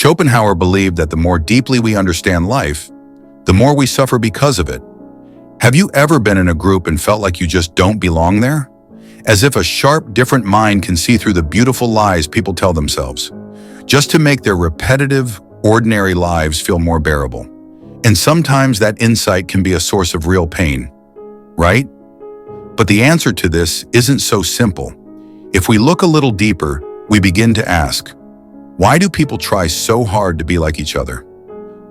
Schopenhauer believed that the more deeply we understand life, the more we suffer because of it. Have you ever been in a group and felt like you just don't belong there? As if a sharp, different mind can see through the beautiful lies people tell themselves, just to make their repetitive, ordinary lives feel more bearable. And sometimes that insight can be a source of real pain, right? But the answer to this isn't so simple. If we look a little deeper, we begin to ask, why do people try so hard to be like each other?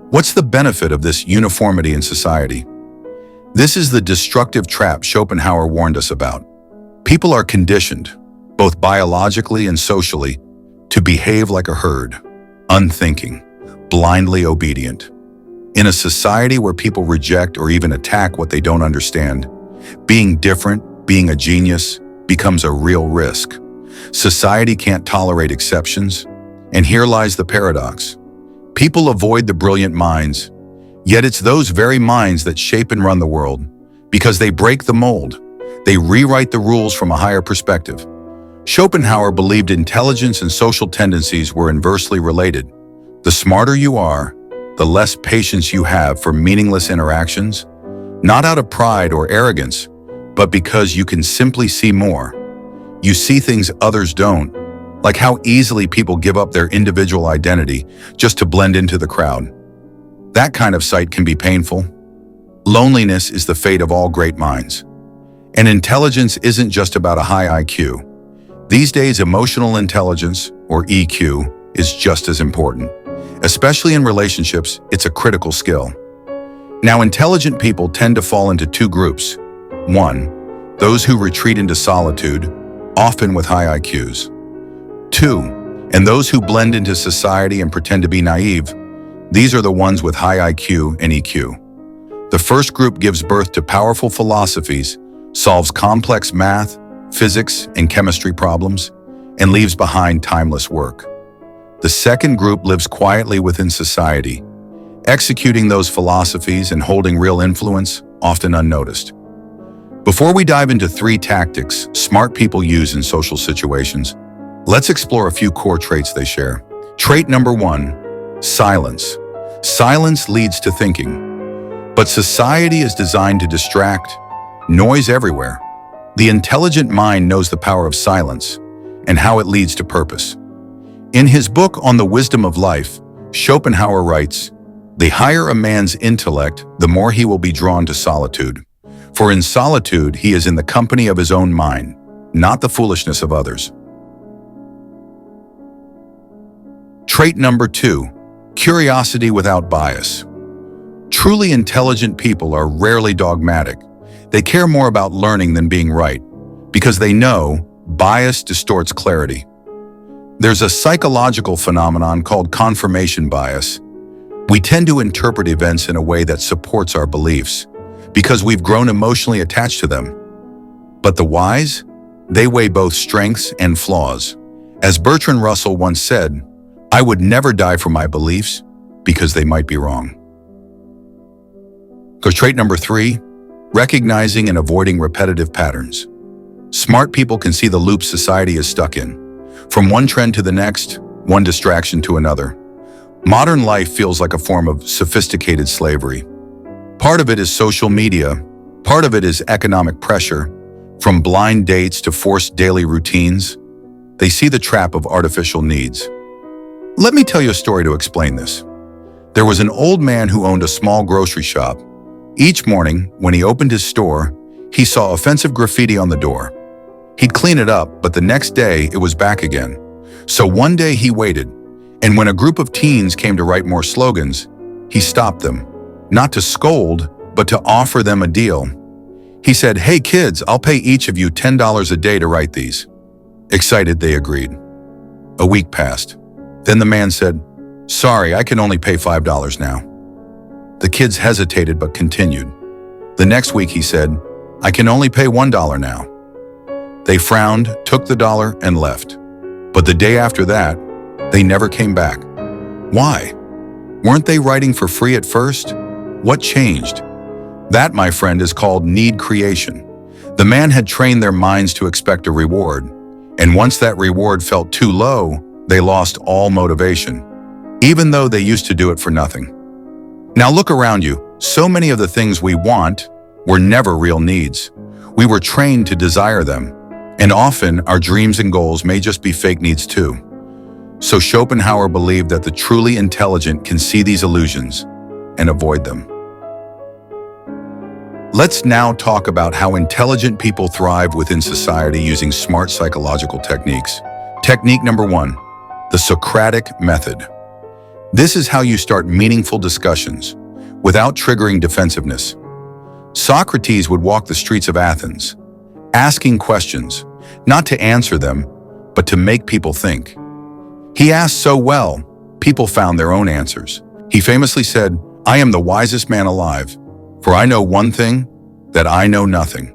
What's the benefit of this uniformity in society? This is the destructive trap Schopenhauer warned us about. People are conditioned, both biologically and socially, to behave like a herd, unthinking, blindly obedient. In a society where people reject or even attack what they don't understand, being different, being a genius, becomes a real risk. Society can't tolerate exceptions, and here lies the paradox. People avoid the brilliant minds, yet it's those very minds that shape and run the world, because they break the mold. They rewrite the rules from a higher perspective. Schopenhauer believed intelligence and social tendencies were inversely related. The smarter you are, the less patience you have for meaningless interactions, not out of pride or arrogance, but because you can simply see more. You see things others don't, like how easily people give up their individual identity just to blend into the crowd. That kind of sight can be painful. Loneliness is the fate of all great minds. And intelligence isn't just about a high IQ. These days, emotional intelligence, or EQ, is just as important. Especially in relationships, it's a critical skill. Now, intelligent people tend to fall into two groups. One, those who retreat into solitude, often with high IQs. Two, and those who blend into society and pretend to be naive. These are the ones with high IQ and EQ. The first group gives birth to powerful philosophies, solves complex math, physics, and chemistry problems, and leaves behind timeless work. The second group lives quietly within society, executing those philosophies and holding real influence, often unnoticed. Before we dive into 3 tactics smart people use in social situations, let's explore a few core traits they share. Trait number 1, silence. Silence leads to thinking. But society is designed to distract, noise everywhere. The intelligent mind knows the power of silence and how it leads to purpose. In his book On the Wisdom of Life, Schopenhauer writes, "The higher a man's intellect, the more he will be drawn to solitude. For in solitude he is in the company of his own mind, not the foolishness of others." Trait number 2, curiosity without bias. Truly intelligent people are rarely dogmatic. They care more about learning than being right, because they know bias distorts clarity. There's a psychological phenomenon called confirmation bias. We tend to interpret events in a way that supports our beliefs, because we've grown emotionally attached to them. But the wise? They weigh both strengths and flaws. As Bertrand Russell once said, "I would never die for my beliefs because they might be wrong." Trait number 3, recognizing and avoiding repetitive patterns. Smart people can see the loop society is stuck in. From one trend to the next, one distraction to another. Modern life feels like a form of sophisticated slavery. Part of it is social media, part of it is economic pressure, from blind dates to forced daily routines. They see the trap of artificial needs. Let me tell you a story to explain this. There was an old man who owned a small grocery shop. Each morning, when he opened his store, he saw offensive graffiti on the door. He'd clean it up, but the next day it was back again. So one day he waited, and when a group of teens came to write more slogans, he stopped them, not to scold, but to offer them a deal. He said, "Hey kids, I'll pay each of you $10 a day to write these." Excited, they agreed. A week passed. Then the man said, "Sorry, I can only pay $5 now." The kids hesitated but continued. The next week he said, "I can only pay $1 now." They frowned, took the dollar, and left. But the day after that, they never came back. Why? Weren't they writing for free at first? What changed? That, my friend, is called need creation. The man had trained their minds to expect a reward, and once that reward felt too low, they lost all motivation. even though they used to do it for nothing. Now look around you. So many of the things we want were never real needs. We were trained to desire them, and often our dreams and goals may just be fake needs too. So Schopenhauer believed that the truly intelligent can see these illusions and avoid them. Let's now talk about how intelligent people thrive within society using smart psychological techniques. Technique number 1, the Socratic method. This is how you start meaningful discussions without triggering defensiveness. Socrates would walk the streets of Athens, asking questions, not to answer them, but to make people think. He asked so well, people found their own answers. He famously said, "I am the wisest man alive, for I know one thing, that I know nothing."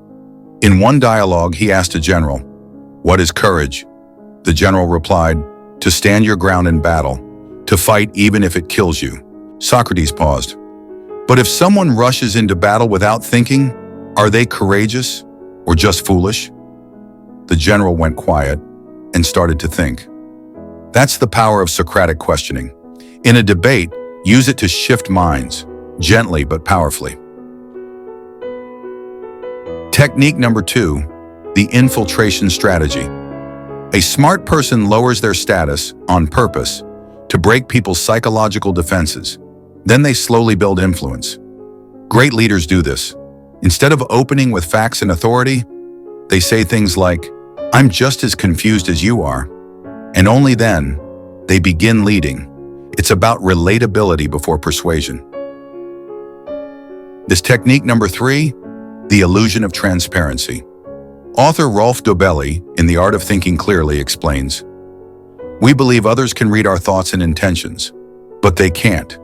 In one dialogue, he asked a general, "What is courage?" The general replied, "To stand your ground in battle, to fight even if it kills you." Socrates paused. "But if someone rushes into battle without thinking, are they courageous or just foolish?" The general went quiet and started to think. That's the power of Socratic questioning. In a debate, use it to shift minds, gently but powerfully. Technique number 2, the infiltration strategy. A smart person lowers their status on purpose to break people's psychological defenses. Then they slowly build influence. Great leaders do this. Instead of opening with facts and authority, they say things like, "I'm just as confused as you are." And only then, they begin leading. It's about relatability before persuasion. This technique number 3, the illusion of transparency. Author Rolf Dobelli, in The Art of Thinking Clearly, explains, "We believe others can read our thoughts and intentions, but they can't.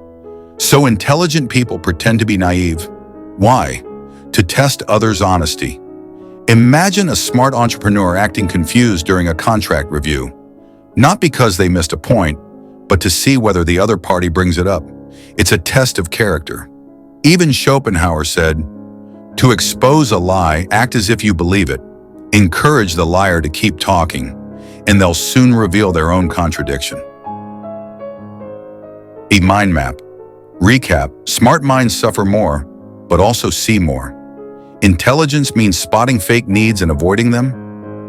So intelligent people pretend to be naive. Why? To test others' honesty. Imagine a smart entrepreneur acting confused during a contract review, not because they missed a point, but to see whether the other party brings it up. It's a test of character." Even Schopenhauer said, "To expose a lie, act as if you believe it. Encourage the liar to keep talking, and they'll soon reveal their own contradiction." A mind map. Recap: smart minds suffer more, but also see more. Intelligence means spotting fake needs and avoiding them.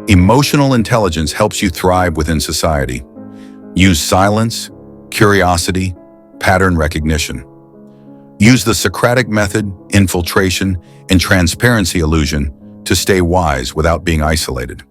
Emotional intelligence helps you thrive within society. Use silence, curiosity, pattern recognition. Use the Socratic method, infiltration, and transparency illusion to stay wise without being isolated.